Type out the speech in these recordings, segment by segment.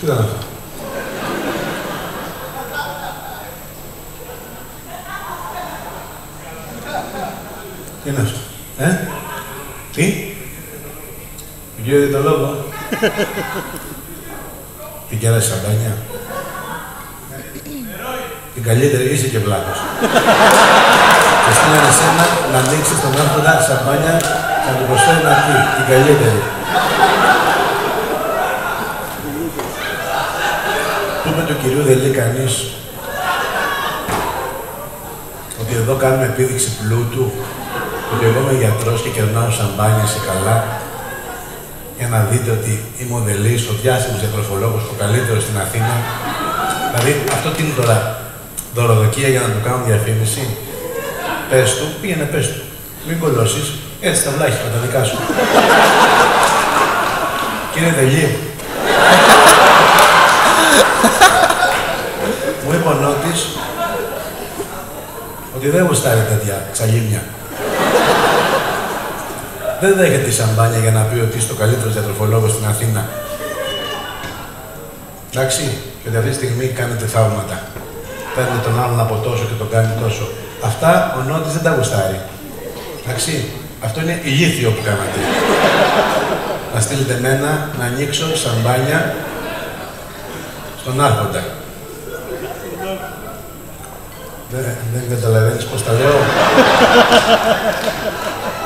Τι ήταν αυτό? Τι είναι αυτό? Τι? Τον κύριο Διαιτολόγο. Την κέρασε σαμπάνια. Την καλύτερη, είσαι και βλάκος. Και στείλανε εσένα να ανοίξεις τον Άρχοντα σαμπάνια και να του προσφέρει να πει. Την καλύτερη. Του είπε του κυρίου Δελή κανείς ότι εδώ κάνουμε επίδειξη πλούτου, ότι εγώ είμαι γιατρός και κερνάω σαμπάνια σε καλά, για να δείτε ότι είμαι ο Δελής, ο διάσημος διατροφολόγος, ο καλύτερος στην Αθήνα. Δηλαδή, αυτό τι είναι τώρα, δωροδοκία για να του κάνουν διαφήμιση? Πες του, πήγαινε πες του. Μην κολώσεις, έτσι τα βλάχεις με τα δικά σου. Κύριε Δελή, μου είπε ο Νότης ότι δεν γουστάρει τέτοια ξαλίμια. Δεν δέχεται τη σαμπάνια για να πει ότι είσαι ο καλύτερος διατροφολόγος στην Αθήνα. Εντάξει, και ότι αυτή τη στιγμή κάνετε θαύματα. Παίρνει τον άλλον από τόσο και τον κάνει τόσο. Αυτά ο Νότης δεν τα γουστάρει. Εντάξει, αυτό είναι ηλίθιο που κάνατε. Να στείλετε εμένα να ανοίξω σαμπάνια στον Άρχοντα. Δεν καταλαβαίνεις πώς τα λέω.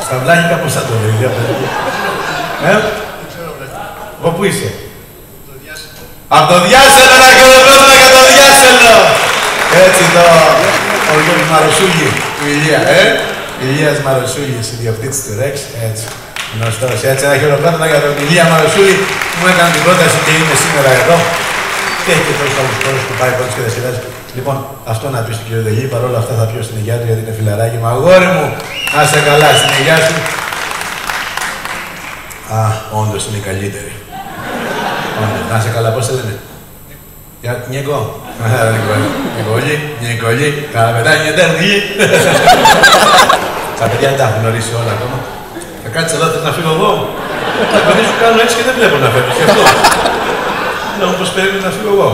Στα βλάχικα πώς θα το λέει, για παιδί. Εγώ πού είσαι? Από το Διάσελο να κολοπέσουμε για το Διάσελο! Έτσι το... ο Γιώργος Μαροσούλη του Ηλία, Ηλίας Μαροσούλης, ιδιοκτήτης του Ρεξ, έτσι. Γνωστός, έτσι, ένα χειροκρότημα για τον Ηλία Μαροσούλη που μου έκανε την πρόταση και είναι σήμερα εδώ. Και έχει και τόσους άλλους χώρους που πάει πρώτος και τα σχεδάζει. Λοιπόν, αυτό να πει στον κύριο Δελή, παρόλα αυτά θα πιω στην υγειά του γιατί είναι φιλαράκι μου. Αγόρι μου, να είσαι καλά στην υγειά σου. Α, όντως είναι η καλύτερη. Να είσαι καλά, πώς σε λένε? Νίκο. Νικολή, καλαπετάνια τέρνη. Τα παιδιά δεν τα έχουν γνωρίσει όλα ακόμα. Θα κάτσεις εδώ, θες να φύγω εγώ? Τα παιδιά σου κάνουν έτσι και δεν βλέπω να φεύγεις, γι' αυτό. Να μου πως περίμενε να φύγω εγώ.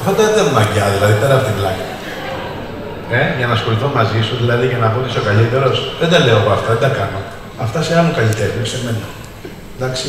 Αυτό δεν είναι μαγιά, δηλαδή, πέρα από την πλάκα. Για να ασχοληθώ μαζί σου, δηλαδή, για να πω ότι είσαι ο καλύτερος. Δεν τα λέω εγώ αυτά, δεν τα κάνω. Αυτά σε άλλον καλλιτέχνη, σε μένα. Εντάξει.